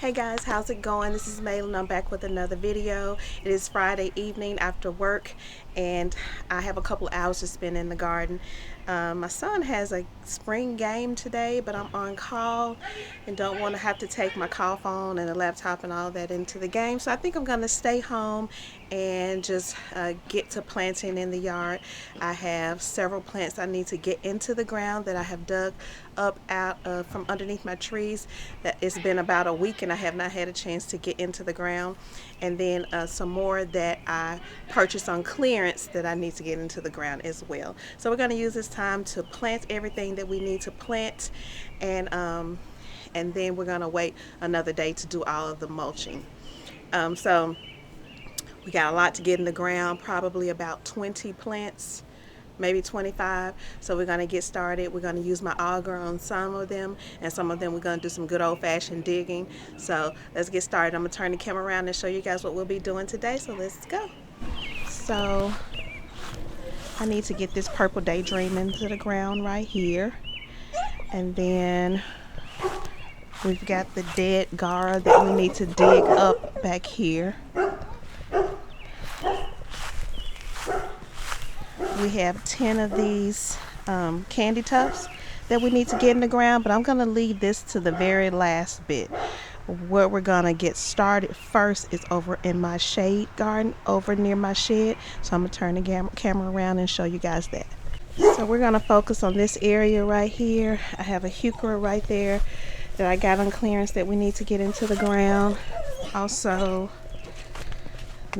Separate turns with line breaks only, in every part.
Hey guys, how's it going? This is Maylin. I'm back with another video. It is Friday evening after work and I have a couple hours to spend in the garden. My son has a spring game today, but I'm on call and don't want to have to take my call phone and a laptop and all that into the game. So I think I'm going to stay home and just get to planting in the yard. I have several plants I need to get into the ground that I have dug up out from underneath my trees. That it's been about a week and I have not had a chance to get into the ground, and then some more that I purchased on clearance that I need to get into the ground as well. So we're going to use this time to plant everything that we need to plant, and then we're going to wait another day to do all of the mulching. So we got a lot to get in the ground, probably about 20 plants, maybe 25. So we're going to get started. We're going to use my auger on some of them, and some of them we're going to do some good old-fashioned digging. So let's get started. I'm going to turn the camera around and show you guys what we'll be doing today. So let's go. So I need to get this purple daydream into the ground right here, and then we've got the dead Gara that we need to dig up back here. We have 10 of these Candytufts that we need to get in the ground, but I'm going to leave this to the very last bit. Where we're going to get started first is over in my shade garden over near my shed. So I'm going to turn the camera around and show you guys that. So we're going to focus on this area right here. I have a Heuchera right there that I got on clearance that we need to get into the ground. Also,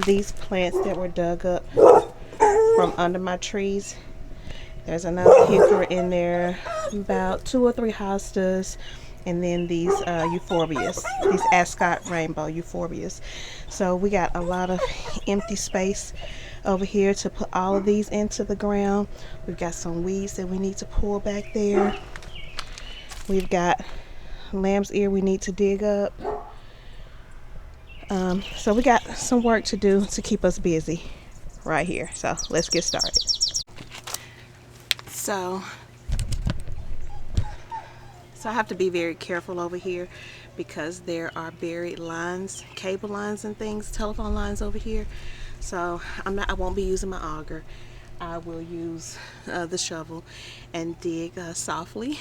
these plants that were dug up from under my trees. There's another Heuchera in there, about 2 or 3 hostas, and then these Euphorbias, these Ascot rainbow Euphorbias. So we got a lot of empty space over here to put all of these into the ground. We've got some weeds that we need to pull back there. We've got lamb's ear we need to dig up. So we got some work to do to keep us busy right here. So let's get started. So I have to be very careful over here because there are buried lines, cable lines and things, telephone lines over here. So I won't be using my auger. I will use the shovel and dig softly.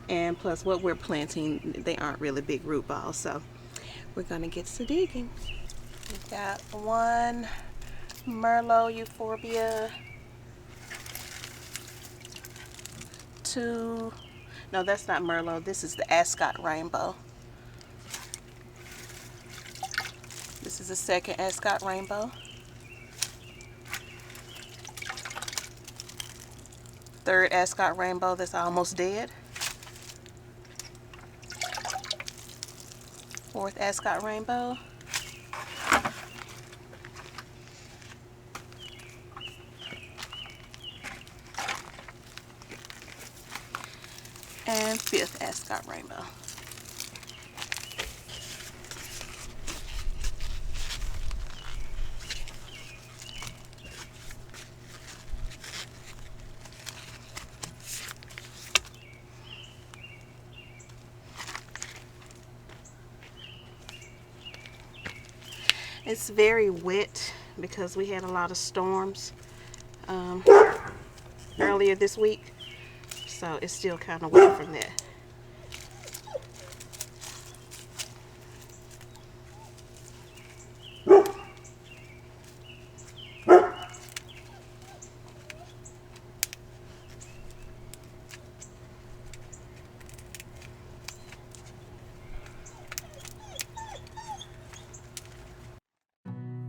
And plus what we're planting, they aren't really big root balls. So we're gonna get to digging. We've got one Merlot Euphorbia, 2, no, that's not Merlot, this is the Ascot rainbow. This is the second Ascot rainbow. Third Ascot rainbow that's almost dead. Fourth Ascot rainbow. And fifth Ascot rainbow. It's very wet because we had a lot of storms earlier this week. So it's still kind of wet from that.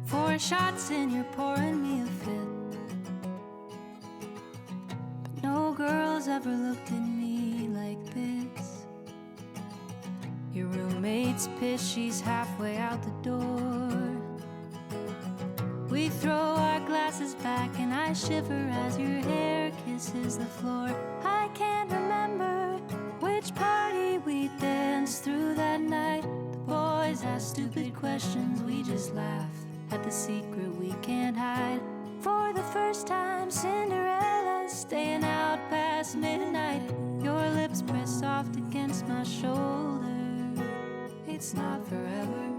Four shots and you're pouring me a fifth. No girl's ever looked at me like this. Your roommate's pissed, she's halfway out the door. We throw our glasses back and I shiver as your hair kisses the floor. I can't remember which party we danced through that night. The boys ask stupid questions, we just laugh at the secret we can't hide. For the first time, Cinderella's staying out past midnight. Your lips press soft against my shoulder. Hey, It's not forever.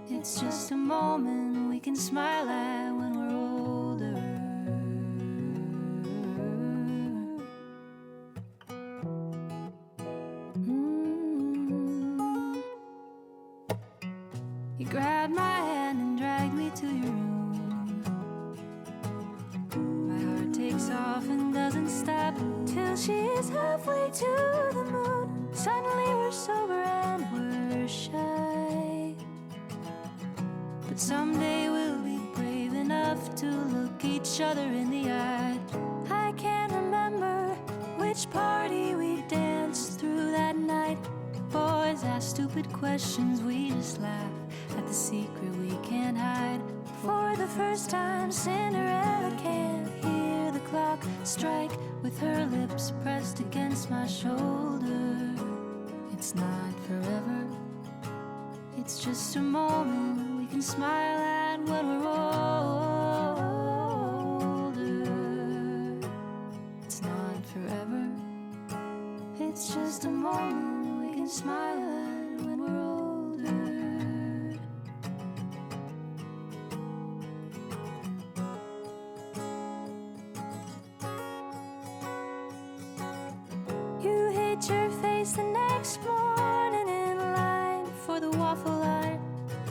It's just a moment we can smile at when we're older. You grabbed my hand and dragged me to your room. My heart takes off and doesn't stop till she's halfway to the moon. Suddenly we're sober and we're shy, but someday we'll be brave enough to look each other in the eye. I can't remember which party we danced through that night. Boys ask stupid questions, we just laugh at the secret we can't hide. For the first time, Cinderella can't hear the clock strike with her lips pressed against my shoulder. It's not forever. It's just a moment we can smile at when we're older. It's not forever. It's just a moment we can smile at when we're older. You hid your face the next morning in line for the waffle line.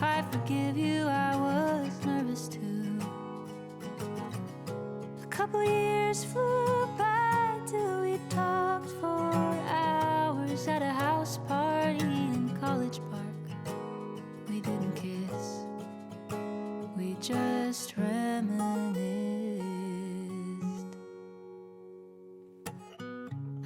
I forgive you, I was nervous too. A couple years flew by till we talked for hours at a house party in College Park. We didn't kiss, we just reminisced.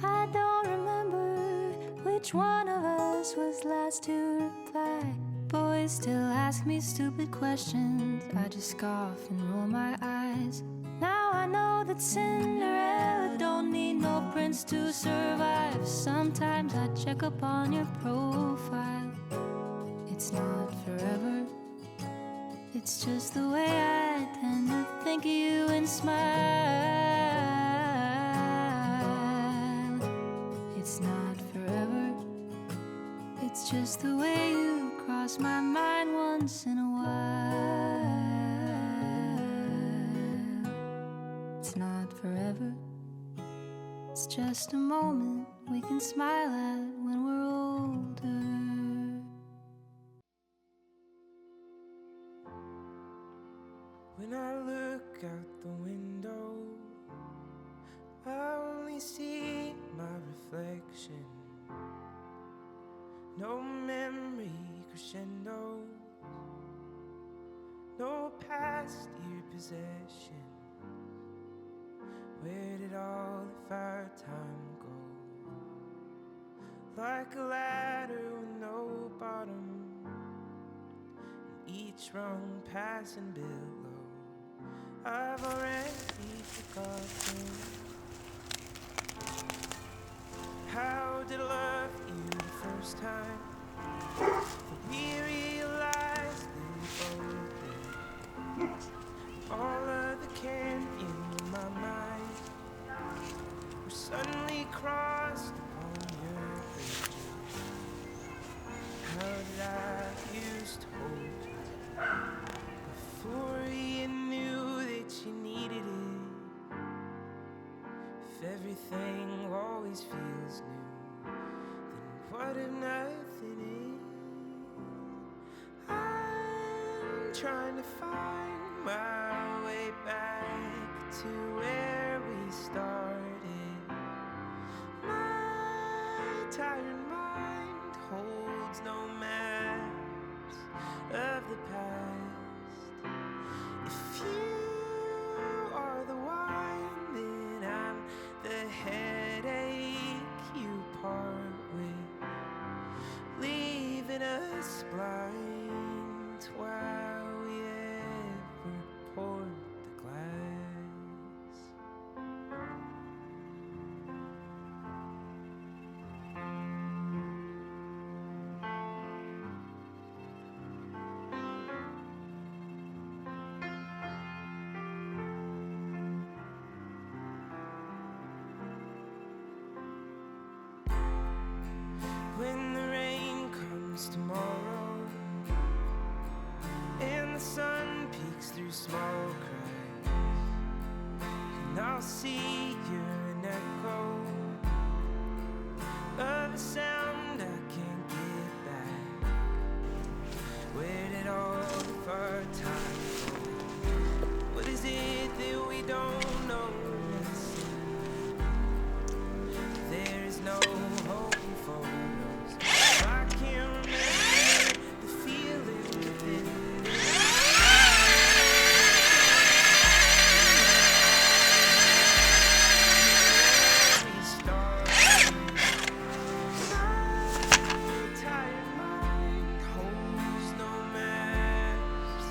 I don't remember which one of us was last to reply. Boys still ask me stupid questions, I just scoff and roll my eyes. Now I know that Cinderella don't need no prince to survive. Sometimes I check up on your profile. It's not forever. It's just the way I tend to think of you and smile. It's not forever. It's just the way you cross my mind once in a while. It's not forever. It's just a moment we can smile at when we're older.
When I look out the window, I only see my reflection. No memory crescendo, no past year possession. Where did all of our time go? Like a ladder with no bottom, and each rung passing below. I've already forgotten. How did I love you the first time? But we realized that we both did. All of the canyon in my mind were suddenly crossed upon your bridge. How did I used to hold you before you knew that you needed it? If everything always feels new, then what if nothing is? I'm trying to find my way back to where we started. My tired mind holds no maps of the past. If you are the wine, then I'm the headache you part with, leaving us blind while we ever poured the glass. When the rain comes to our time goes. What is it that we don't know? There is no hope for us. I can't remember the feeling within we started. My tired mind holds no maps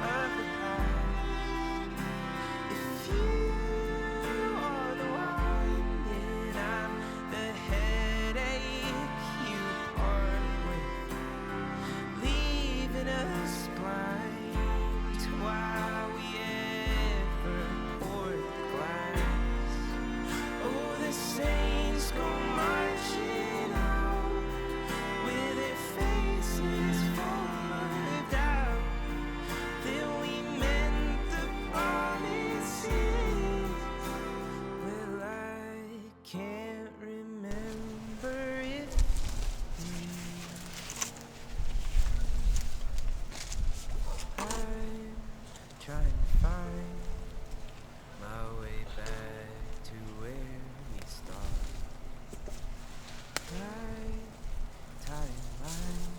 of the past. If you are the one, then I'm the headache you part with, leaving us blind to why we ever poured the glass. Oh, the saints go marching out with their faces full of doubt that we meant the promises. Well, I can't remember if I'm trying to find my way back to where we started. My tired mind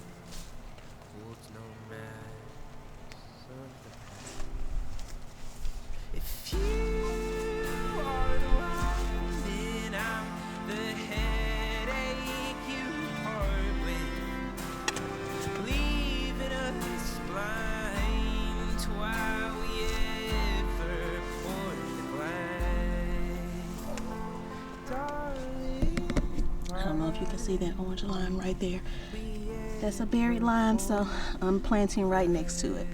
holds no maps of the past. If you are the one, then I'm the headache you part with, leaving us blind to why we ever poured the glass. Darling,
I don't know if you can see that orange line right there. That's a buried line, so I'm planting right next to it.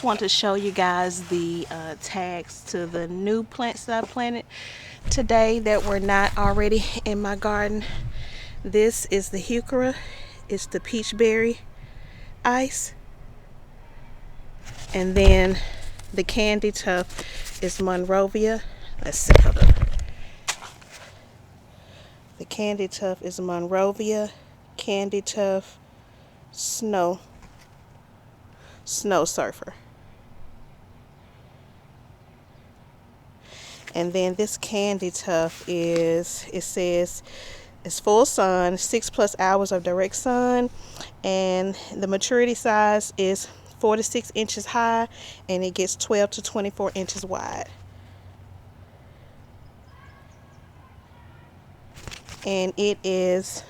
just want to show you guys the tags to the new plants that I planted today that were not already in my garden. This is the Heuchera. It's the peachberry ice. And then the Candytuft is Monrovia. Let's see, hold up. The Candytuft is Monrovia, Candytuft, Snow Surfer. And then this Candytuft is, it says, it's full sun, 6+ hours of direct sun, and the maturity size is 4 to 6 inches high, and it gets 12 to 24 inches wide. And it is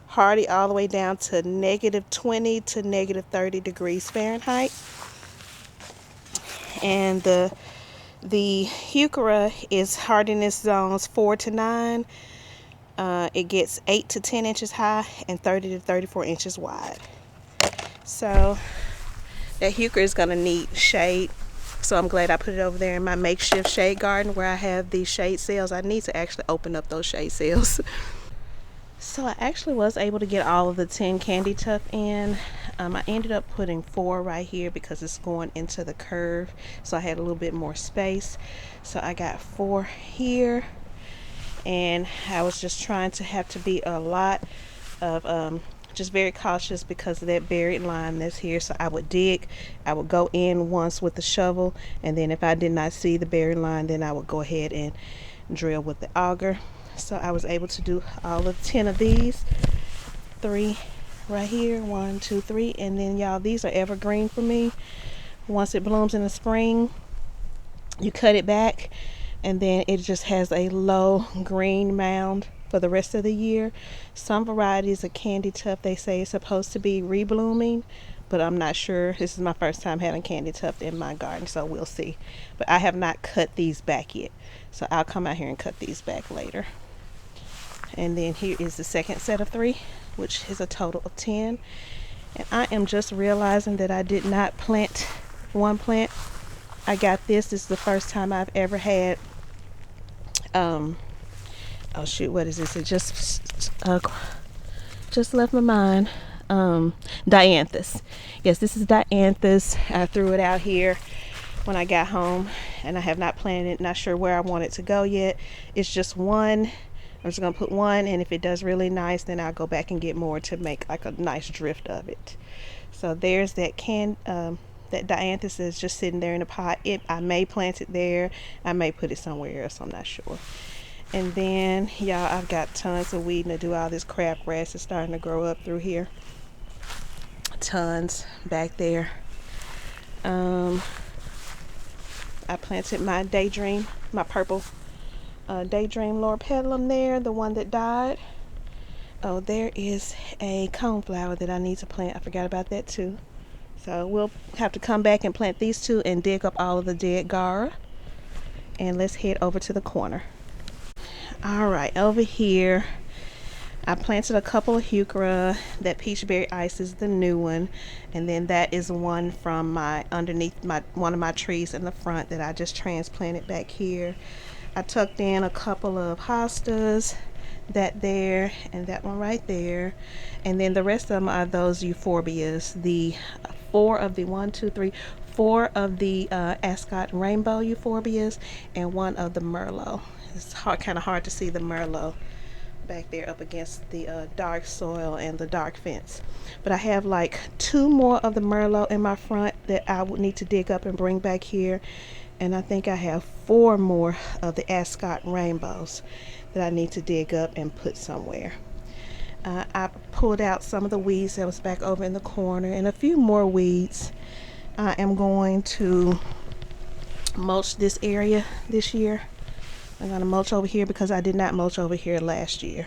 hardy all the way down to -20 to -30 degrees Fahrenheit. And the Heuchera is hardiness zones 4 to 9. It gets 8 to 10 inches high and 30 to 34 inches wide. So that Heuchera is going to need shade. So I'm glad I put it over there in my makeshift shade garden where I have these shade sails. I need to actually open up those shade sails. So I actually was able to get all of the 10 Candytuft in. I ended up putting 4 right here because it's going into the curve. So I had a little bit more space. So I got 4 here. And I was just trying to have to be a lot of just very cautious because of that buried line that's here. So I would dig, I would go in once with the shovel, and then if I did not see the buried line, then I would go ahead and drill with the auger. So I was able to do all of 10 of these. 3 right here, 1, 2, 3, and then y'all, these are evergreen for me. Once it blooms in the spring, you cut it back, and then it just has a low green mound for the rest of the year. Some varieties of Candytuft, they say it's supposed to be reblooming, but I'm not sure. This is my first time having Candytuft in my garden, so we'll see. But I have not cut these back yet, so I'll come out here and cut these back later. And then here is the second set of 3, which is a total of 10. And I am just realizing that I did not plant one plant. I got this. This is the first time I've ever had oh shoot, what is this? It just left my mind. Dianthus. Yes, this is Dianthus. I threw it out here when I got home, and I have not planted it. Not sure where I want it to go yet. It's just one. I'm just gonna put one, and if it does really nice, then I'll go back and get more to make like a nice drift of it. So there's that that Dianthus is just sitting there in a pot. I may plant it there. I may put it somewhere else. I'm not sure. And then, y'all, I've got tons of weeding to do. All this crabgrass is starting to grow up through here. Tons back there. I planted my Daydream, my purple Daydream Loropetalum there, the one that died. Oh, there is a coneflower that I need to plant. I forgot about that too. So we'll have to come back and plant these 2 and dig up all of the dead Gara. And let's head over to the corner. All right, over here, I planted a couple of Heuchera. That peachberry ice is the new one. And then that is one from underneath one of my trees in the front that I just transplanted back here. I tucked in a couple of Hostas, that there, and that one right there. And then the rest of them are those Euphorbias. The 4 of the Ascot Rainbow Euphorbias and 1 of the Merlot. It's kind of hard to see the Merlot back there up against the dark soil and the dark fence. But I have like 2 more of the Merlot in my front that I would need to dig up and bring back here. And I think I have 4 more of the Ascot Rainbows that I need to dig up and put somewhere. I pulled out some of the weeds that was back over in the corner and a few more weeds. I am going to mulch this area this year. I'm going to mulch over here because I did not mulch over here last year.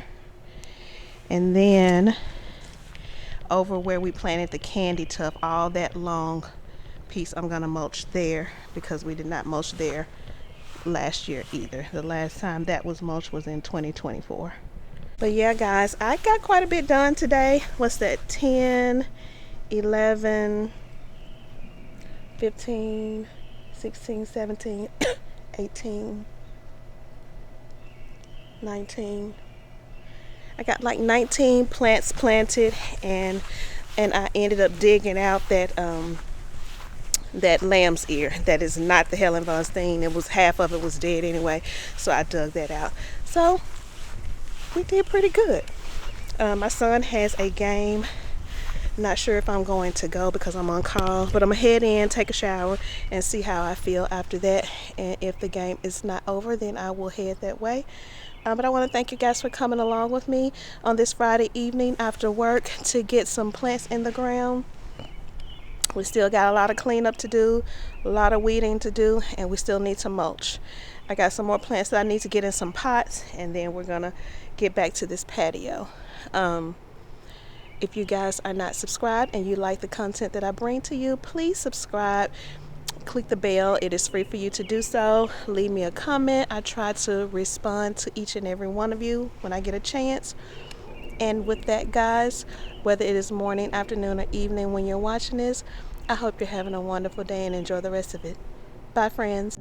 And then over where we planted the Candytuft, all that long piece, I'm going to mulch there because we did not mulch there last year either. The last time that was mulched was in 2024. But yeah, guys, I got quite a bit done today. What's that? 10, 11, 15, 16, 17, 18, 19. I got like 19 plants planted, and I ended up digging out that lamb's ear. That is not the Helen von Steen. It was half of it was dead anyway, so I dug that out. So we did pretty good. My son has a game. Not sure if I'm going to go because I'm on call, but I'm gonna head in, take a shower, and see how I feel after that. And if the game is not over, then I will head that way. But I want to thank you guys for coming along with me on this Friday evening after work to get some plants in the ground. We still got a lot of cleanup to do, a lot of weeding to do, and we still need to mulch. I got some more plants that I need to get in some pots, and then we're gonna get back to this patio. If you guys are not subscribed and you like the content that I bring to you, please subscribe. Click the bell. It is free for you to do so. Leave me a comment. I try to respond to each and every one of you when I get a chance. And with that, guys, whether it is morning, afternoon, or evening when you're watching this, I hope you're having a wonderful day and enjoy the rest of it. Bye, friends.